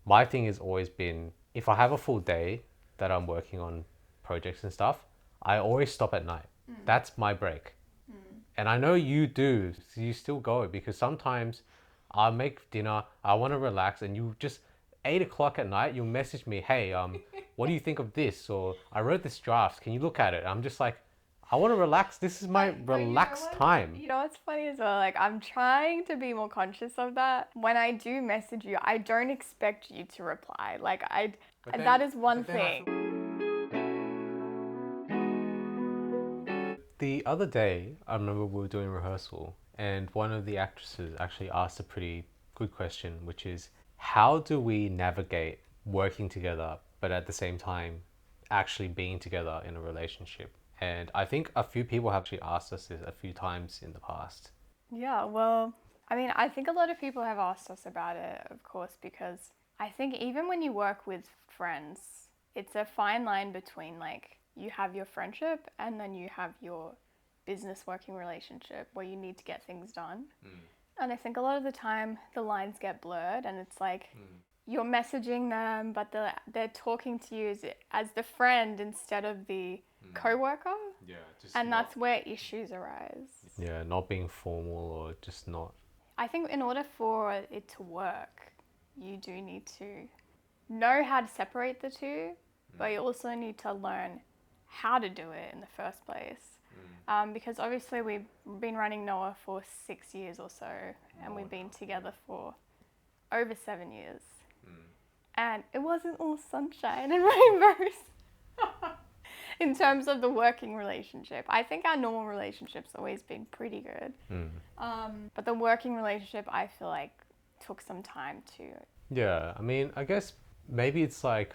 my thing has always been, if I have a full day that I'm working on projects and stuff, I always stop at night. That's my break. And I know you do, so you still go, because sometimes I'll make dinner, I want to relax, and you just 8 o'clock at night, you'll message me, hey, what do you think of this? Or I wrote this draft, can you look at it? I'm just like, I want to relax. This is my relaxed time. You know what's funny as well? Like, I'm trying to be more conscious of that. When I do message you, I don't expect you to reply. Like, that is one thing. The other day, I remember we were doing rehearsal, and one of the actresses actually asked a pretty good question, which is, how do we navigate working together, but at the same time, actually being together in a relationship? And I think a few people have actually asked us this a few times in the past. Yeah, well, I mean, I think a lot of people have asked us about it, of course, because I think even when you work with friends, it's a fine line between like you have your friendship and then you have your business working relationship where you need to get things done. And I think a lot of the time the lines get blurred and it's like you're messaging them, but they're talking to you as the friend instead of the co-worker. Yeah, just And that's where issues arise. yeah, not being formal or just not. I think in order for it to work, you do need to know how to separate the two, but you also need to learn how to do it in the first place. Because obviously we've been running Noah for 6 years or so, and we've been together for over 7 years. And it wasn't all sunshine and rainbows. In terms of the working relationship, I think our normal relationship's always been pretty good. But the working relationship, I feel like, took some time to. Yeah, I mean, I guess maybe it's like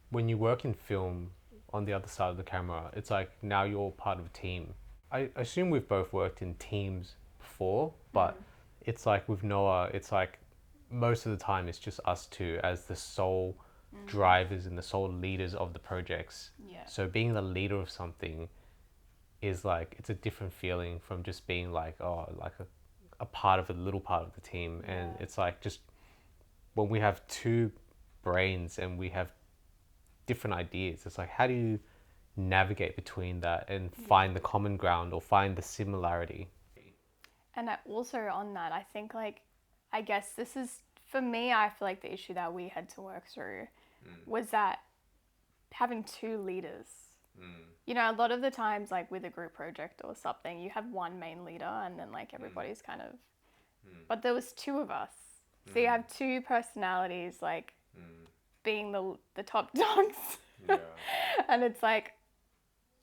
when you work in film on the other side of the camera, it's like now you're part of a team. I assume we've both worked in teams before, but it's like with Noah, it's like most of the time it's just us two as the sole drivers and the sole leaders of the projects. Yeah. So being the leader of something is like, it's a different feeling from just being like, oh, like a part of a little part of the team. And it's like, just when we have two brains and we have different ideas, it's like, how do you navigate between that and find the common ground or find the similarity? And also on that, I think like, I guess this is, for me, I feel like the issue that we had to work through was that having two leaders. You know, a lot of the times, like with a group project or something, you have one main leader and then like everybody's kind of, but there was two of us. So you have two personalities, like being the top dogs. Yeah. And it's like,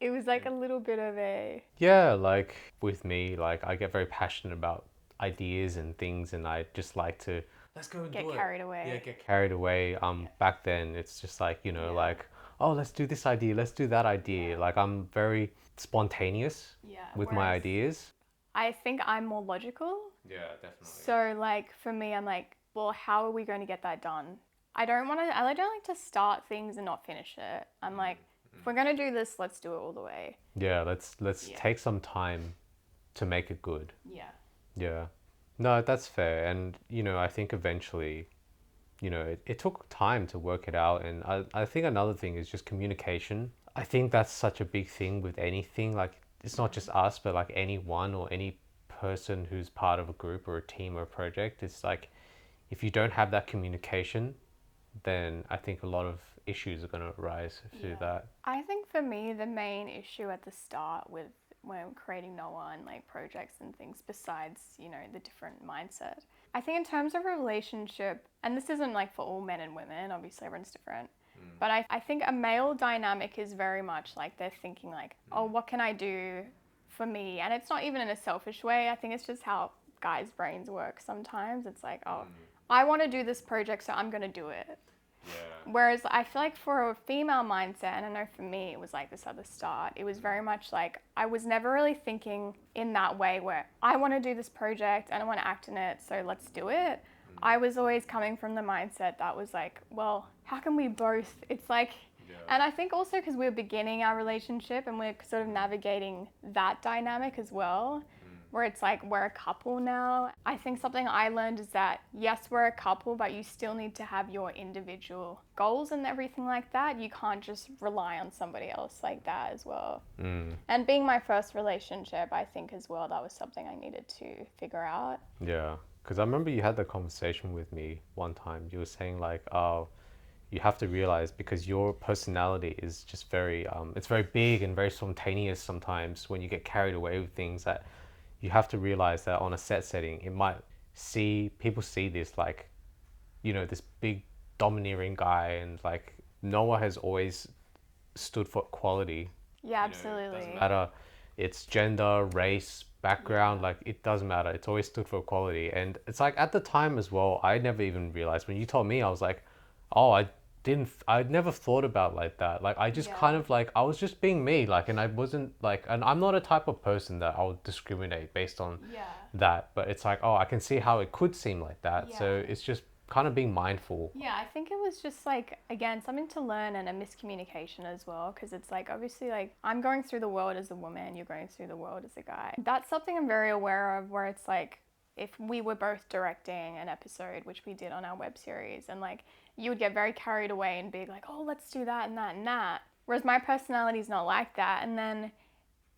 it was like a little bit of a. Yeah, like with me, like I get very passionate about ideas and things, and I just like to let's go and Get do it. carried away. Yeah, get carried away. Back then it's just like, you know, like, oh, let's do this idea, let's do that idea. Like I'm very spontaneous with my whereas ideas. I think I'm more logical. Yeah, definitely. So like for me, I'm like, well, how are we going to get that done? I don't like to start things and not finish it. I'm like, if we're going to do this, let's do it all the way. Yeah, let's take some time to make it good. Yeah. Yeah. No, that's fair. And, you know, I think eventually, you know, it took time to work it out. And I think another thing is just communication. I think that's such a big thing with anything. Like, it's not just us, but like anyone or any person who's part of a group or a team or a project. It's like, if you don't have that communication, then I think a lot of issues are going to arise through that. I think for me, the main issue at the start with when creating Noah and like projects and things, besides, you know, the different mindset, I think in terms of a relationship, and this isn't like for all men and women, obviously everyone's different, but I think a male dynamic is very much like they're thinking like, oh, what can I do for me? And it's not even in a selfish way. I think it's just how guys' brains work sometimes. It's like, oh, I want to do this project, so I'm going to do it. Yeah. Whereas I feel like for a female mindset, and I know for me it was like this at the start, it was very much like I was never really thinking in that way where I want to do this project and I want to act in it, so let's do it. I was always coming from the mindset that was like, well, how can we both? It's like, and I think also because we're beginning our relationship and we're sort of navigating that dynamic as well. where it's like we're a couple now. I think something I learned is that yes, we're a couple, but you still need to have your individual goals and everything like that. You can't just rely on somebody else like that as well. And being my first relationship, I think as well, that was something I needed to figure out. Yeah, because I remember you had that conversation with me one time. You were saying like, oh, you have to realize because your personality is just very, it's very big and very spontaneous sometimes when you get carried away with things that you have to realize that on a set setting, it might people see this like, this big domineering guy and like Noah has always stood for equality. Yeah, It absolutely. doesn't matter, it's gender, race, background, like it doesn't matter. It's always stood for equality. And it's like at the time as well, I never even realized when you told me, I was like, oh, I'd never thought about like that. Like I just Yeah. kind of like, I was just being me, like, and I wasn't like, and I'm not a type of person that I would discriminate based on Yeah. that. But it's like, oh, I can see how it could seem like that. So Yeah. it's just kind of being mindful. Yeah, I think it was just like, again, something to learn and a miscommunication as well. Because it's like, obviously, like, I'm going through the world as a woman, you're going through the world as a guy. That's something I'm very aware of, where it's like, if we were both directing an episode, which we did on our web series, and like, you would get very carried away and be like, oh, let's do that and that and that. Whereas my personality is not like that. And then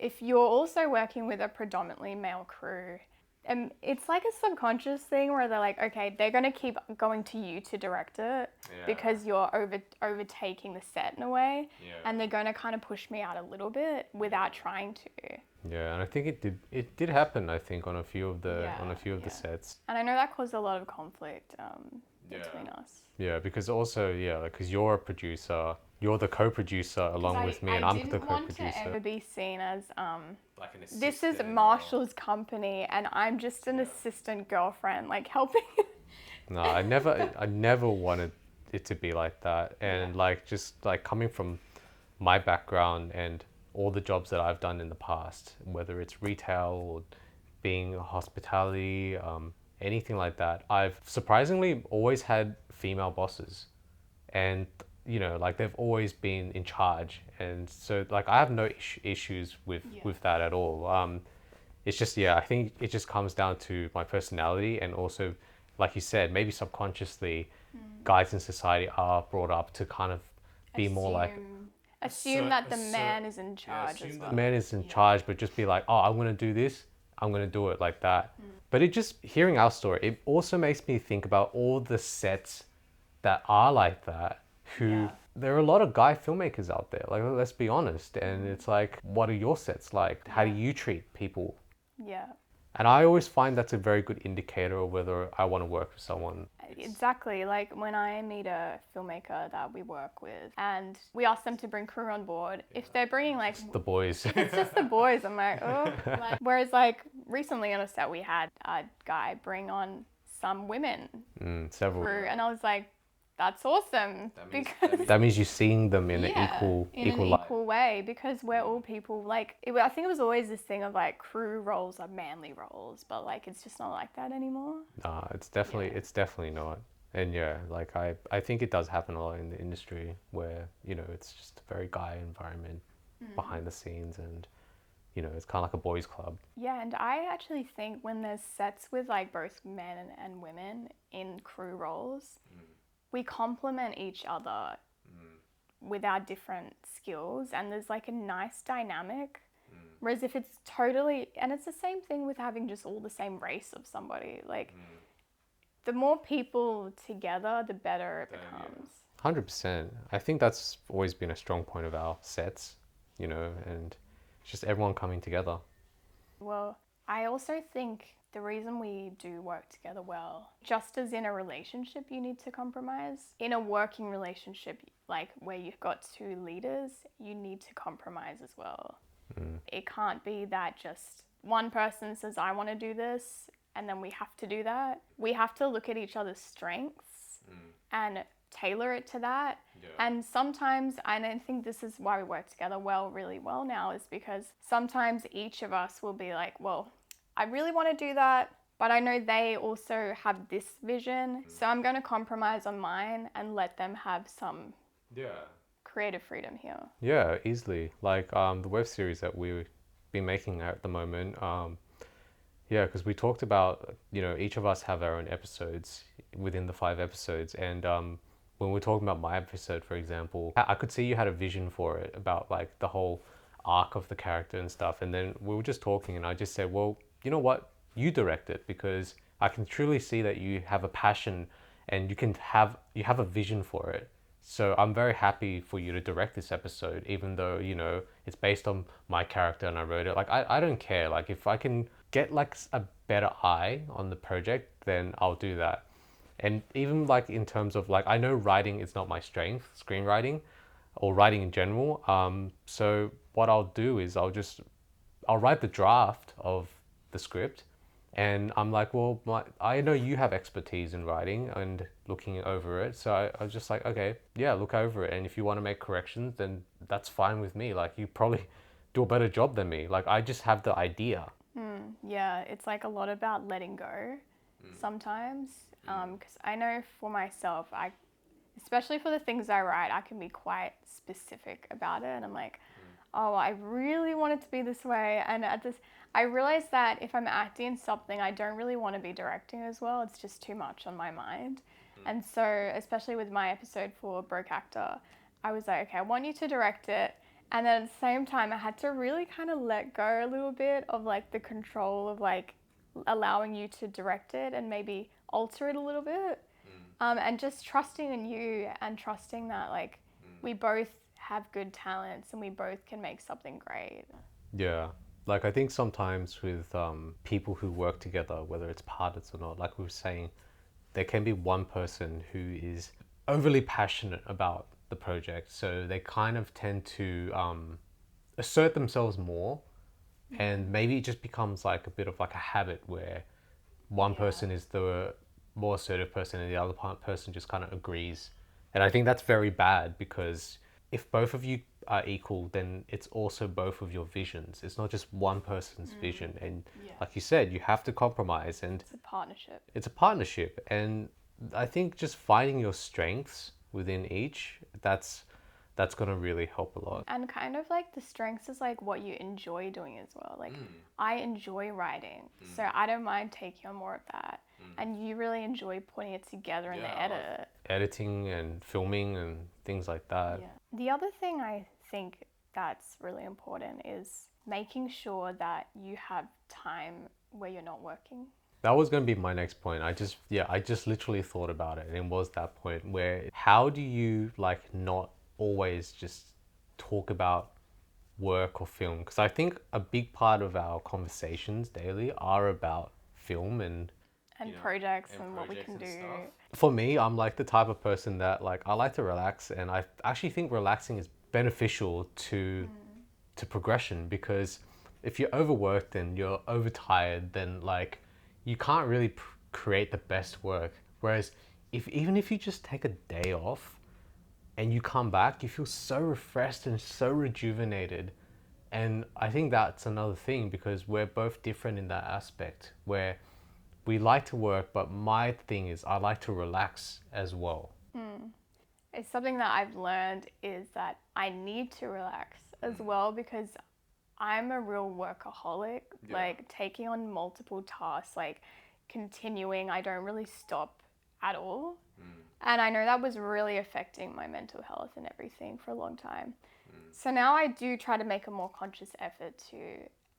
if you're also working with a predominantly male crew, and it's like a subconscious thing where they're like, okay, they're going to keep going to you to direct it because you're overtaking the set in a way, and they're going to kind of push me out a little bit without trying to. Yeah, and I think it did happen, I think, on a few of the the sets. And I know that caused a lot of conflict between us. Yeah, because also, because you're a producer, you're the co-producer along with me, and I'm the I didn't want to co-producer. ever be seen as Like an this is assistant Marshall's company and I'm just an assistant girlfriend, like helping. No, I never wanted it to be like that. And like just like coming from my background and all the jobs that I've done in the past, whether it's retail or being hospitality, anything like that, I've surprisingly always had female bosses, and like they've always been in charge, and so like I have no issues with that at all. It's just I think it just comes down to my personality, and also, like you said, maybe subconsciously, guys in society are brought up to kind of be more like Assume that the man is in charge as well. the man is in charge, but just be like, oh, I'm gonna do this, I'm gonna do it like that. But it just hearing our story, it also makes me think about all the sets that are like that. Who there are a lot of guy filmmakers out there. Like let's be honest, and it's like, what are your sets like? How do you treat people? Yeah. And I always find that's a very good indicator of whether I want to work with someone. Exactly. Like when I meet a filmmaker that we work with and we ask them to bring crew on board, if they're bringing like The boys. it's just the boys, I'm like, oh. Whereas like recently on a set we had a guy bring on some women Several. crew, and I was like, that's awesome, because That means you're seeing them in an equal light. equal way, because we're all people. Like I think it was always this thing of like crew roles are manly roles, but like it's just not like that anymore. Nah, it's definitely not. And like I think it does happen a lot in the industry where it's just a very guy environment behind the scenes, and it's kind of like a boys' club. Yeah, and I actually think when there's sets with like both men and women in crew roles, we complement each other with our different skills, and there's like a nice dynamic. Whereas if it's totally, and it's the same thing with having just all the same race of somebody, like the more people together, the better it becomes. 100%. I think that's always been a strong point of our sets, and it's just everyone coming together. Well, I also think the reason we do work together well, just as in a relationship you need to compromise, in a working relationship, like where you've got two leaders, you need to compromise as well. It can't be that just one person says, I want to do this, and then we have to do that. We have to look at each other's strengths and tailor it to that. And sometimes, and I think this is why we work together really well now, is because sometimes each of us will be like, well, I really want to do that, but I know they also have this vision, so I'm going to compromise on mine and let them have some creative freedom here. Yeah, easily. Like the web series that we've been making at the moment, Yeah, because we talked about, each of us have our own episodes within the 5 episodes. And when we're talking about my episode, for example, I could see you had a vision for it about like the whole arc of the character and stuff. And then we were just talking, and I just said, well, you know what? You direct it because I can truly see that you have a passion and you have a vision for it. So I'm very happy for you to direct this episode, even though, it's based on my character and I wrote it. Like, I don't care. Like, if I can get like a better eye on the project, then I'll do that. And even like in terms of like, I know writing is not my strength, screenwriting or writing in general. So what I'll do is I'll write the draft of the script, and I'm like, well, I know you have expertise in writing and looking over it, so I was just like, okay, yeah, look over it, and if you want to make corrections, then that's fine with me. Like, you probably do a better job than me. Like, I just have the idea. Yeah, it's like a lot about letting go sometimes. Because I know for myself, especially for the things I write, I can be quite specific about it. And I'm like, oh, I really want it to be this way. And I realize that if I'm acting something, I don't really want to be directing as well. It's just too much on my mind. And so, especially with my episode for Broke Actor, I was like, okay, I want you to direct it. And then at the same time, I had to really kind of let go a little bit of like the control of like allowing you to direct it and maybe alter it a little bit. And just trusting in you and trusting that like we both have good talents and we both can make something great. Yeah. Like, I think sometimes with people who work together, whether it's partners or not, like we were saying, there can be one person who is overly passionate about the project. So they kind of tend to assert themselves more. And maybe it just becomes like a bit of like a habit where one person is the more assertive person and the other person just kind of agrees. And I think that's very bad because if both of you are equal, then it's also both of your visions. It's not just one person's vision. And like you said, you have to compromise, and It's a partnership. it's a partnership. And I think just finding your strengths within each, that's going to really help a lot. And kind of like the strengths is like what you enjoy doing as well. Like I enjoy writing, so I don't mind taking on more of that. And you really enjoy putting it together in the edit. Editing and filming and things like that. Yeah. The other thing I think that's really important is making sure that you have time where you're not working. That was going to be my next point. I just literally thought about it, and it was that point where how do you like not always just talk about work or film? Because I think a big part of our conversations daily are about film and Projects and what we can do. for me, I'm like the type of person that like I like to relax, and I actually think relaxing is beneficial to progression, because if you're overworked and you're overtired, then like you can't really create the best work. Whereas even if you just take a day off and you come back, you feel so refreshed and so rejuvenated. And I think that's another thing, because we're both different in that aspect where we like to work, but my thing is I like to relax as well. It's something that I've learned is that I need to relax as well, because I'm a real workaholic, like taking on multiple tasks, like continuing, I don't really stop at all. And I know that was really affecting my mental health and everything for a long time. So now I do try to make a more conscious effort to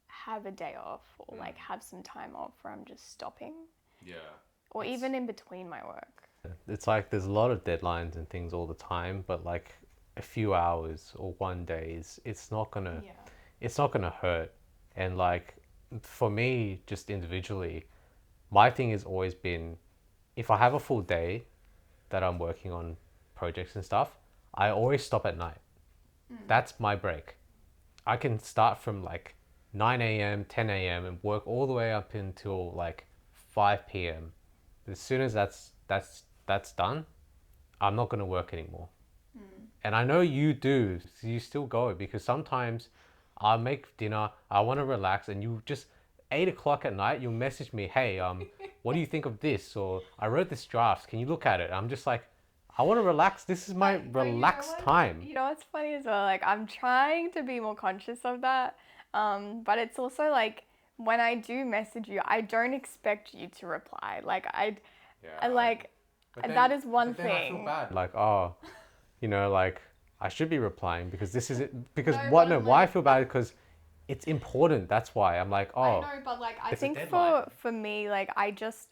have a day off or like have some time off where I'm just stopping. Yeah. Or even in between my work. It's like there's a lot of deadlines and things all the time, but like a few hours or one day it's not gonna hurt. And like for me, just individually, my thing has always been, if I have a full day that I'm working on projects and stuff, I always stop at night. That's my break. I can start from like 9 a.m., 10 a.m. and work all the way up until like 5 p.m. As soon as that's done, I'm not going to work anymore. And I know you do. So you still go, because sometimes I'll make dinner, I want to relax, and you just 8 o'clock at night, you'll message me, hey, what do you think of this? Or I wrote this draft. Can you look at it? I'm just like, I want to relax. This is my relaxed time. You know what's funny as well? Like I'm trying to be more conscious of that, but it's also like when I do message you, I don't expect you to reply. Like Yeah. I like that is one But then I feel thing. bad. Like, oh, like I should be replying because this is it. Because No, what? but No, why I like feel bad because it's important. That's why I'm like, I oh, know, but like I it's a think deadline. for me, like I just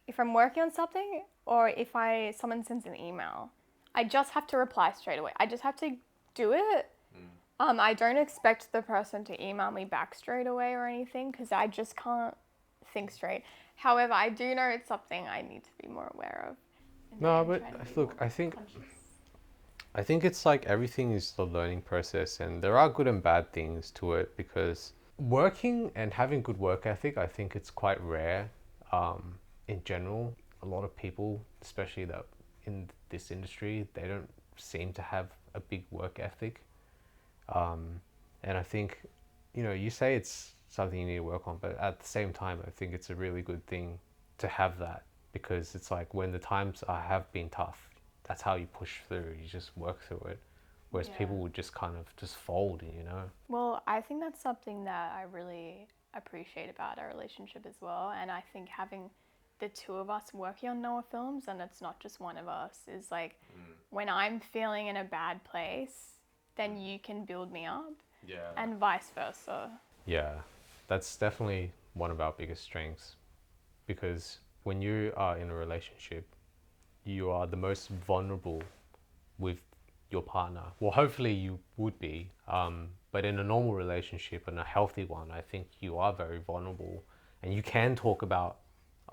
if I'm working on something or if someone sends an email, I just have to reply straight away. I just have to do it. I don't expect the person to email me back straight away or anything because I just can't think straight. However, I do know it's something I need to be more aware of. And No, I'm but trying to be look, more I think conscious. I think it's like everything is the learning process, and there are good and bad things to it because working and having good work ethic, I think it's quite rare in general. A lot of people, especially that in this industry, they don't seem to have a big work ethic. And I think, you say it's something you need to work on, but at the same time, I think it's a really good thing to have that because it's like when the times have been tough, that's how you push through. You just work through it. Whereas Yeah. people would just kind of just fold. Well, I think that's something that I really appreciate about our relationship as well. And I think having the two of us working on Noah films, and it's not just one of us, is like when I'm feeling in a bad place, then you can build me up, Yeah. and vice versa. Yeah, that's definitely one of our biggest strengths because when you are in a relationship, you are the most vulnerable with your partner. Well, hopefully you would be. But in a normal relationship and a healthy one, I think you are very vulnerable and you can talk about,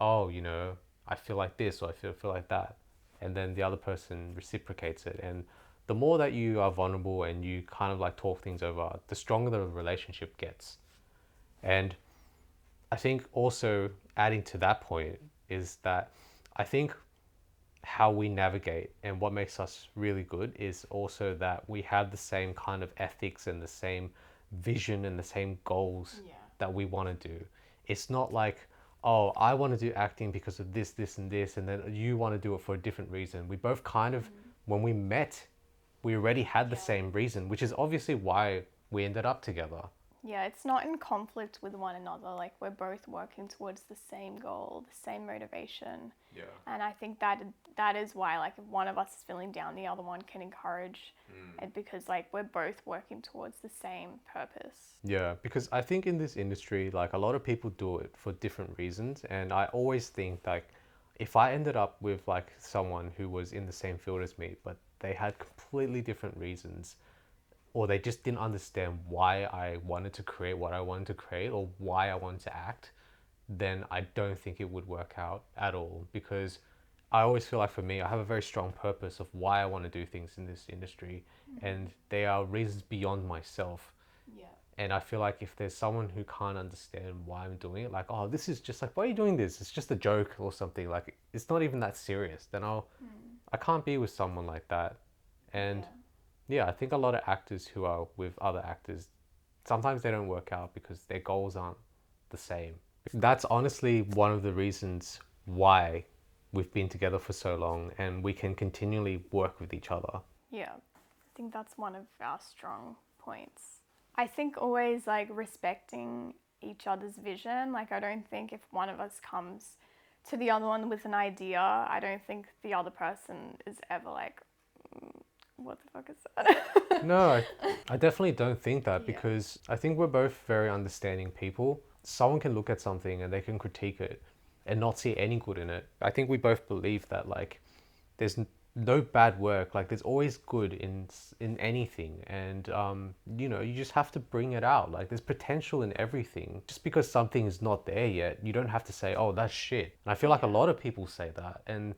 oh, I feel like this or I feel like that. And then the other person reciprocates it. And the more that you are vulnerable and you kind of like talk things over, the stronger the relationship gets. And I think also adding to that point is that I think how we navigate and what makes us really good is also that we have the same kind of ethics and the same vision and the same goals that we want to do. It's not like, oh, I want to do acting because of this, and this, and then you want to do it for a different reason. We both kind of, when we met, we already had the same reason, which is obviously why we ended up together. Yeah, it's not in conflict with one another. Like we're both working towards the same goal, the same motivation. Yeah. And I think that is why like if one of us is feeling down, the other one can encourage it because like we're both working towards the same purpose. Yeah, because I think in this industry, like a lot of people do it for different reasons, and I always think like if I ended up with like someone who was in the same field as me, but they had completely different reasons, or they just didn't understand why I wanted to create what I wanted to create or why I wanted to act, then I don't think it would work out at all because I always feel like for me, I have a very strong purpose of why I want to do things in this industry, and they are reasons beyond myself. Yeah. And I feel like if there's someone who can't understand why I'm doing it, like, oh, this is just like, why are you doing this? It's just a joke or something. Like, it's not even that serious. Then I can't be with someone like that. And yeah, I think a lot of actors who are with other actors, sometimes they don't work out because their goals aren't the same. That's honestly one of the reasons why we've been together for so long and we can continually work with each other. Yeah. I think that's one of our strong points. I think always like respecting each other's vision. Like I don't think if one of us comes to the other one with an idea, I don't think the other person is ever like, what the fuck is that? No, I definitely don't think that Yeah. because I think we're both very understanding people. Someone can look at something and they can critique it and not see any good in it. I think we both believe that like there's no bad work. Like there's always good in anything, and you just have to bring it out. Like there's potential in everything. Just because something is not there yet, you don't have to say, "Oh, that's shit." And I feel like a lot of people say that, and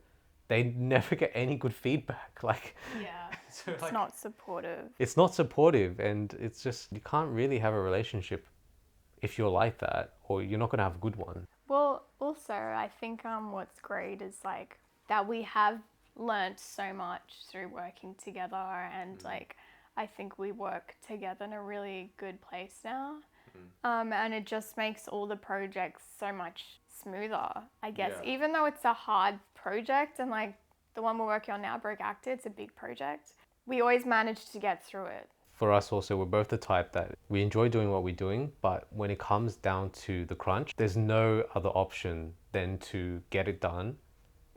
they never get any good feedback. Like Yeah. so, It's like, not supportive. it's not supportive, and it's just you can't really have a relationship if you're like that, or you're not gonna have a good one. Well, also, I think what's great is like that we have learnt so much through working together, and like I think we work together in a really good place now. And it just makes all the projects so much smoother, I guess. Yeah. Even though it's a hard project, and like the one we're working on now, Broke Actor, it's a big project. We always manage to get through it. for us also, we're both the type that we enjoy doing what we're doing, but when it comes down to the crunch, there's no other option than to get it done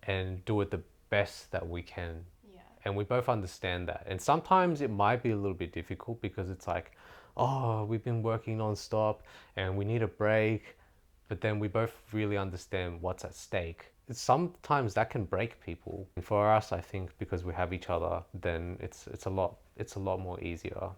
and do it the best that we can. Yeah. And we both understand that. And sometimes it might be a little bit difficult because it's like, oh, we've been working non-stop and we need a break. But then we both really understand what's at stake. Sometimes that can break people. And for us, I think because we have each other, then it's a lot more easier.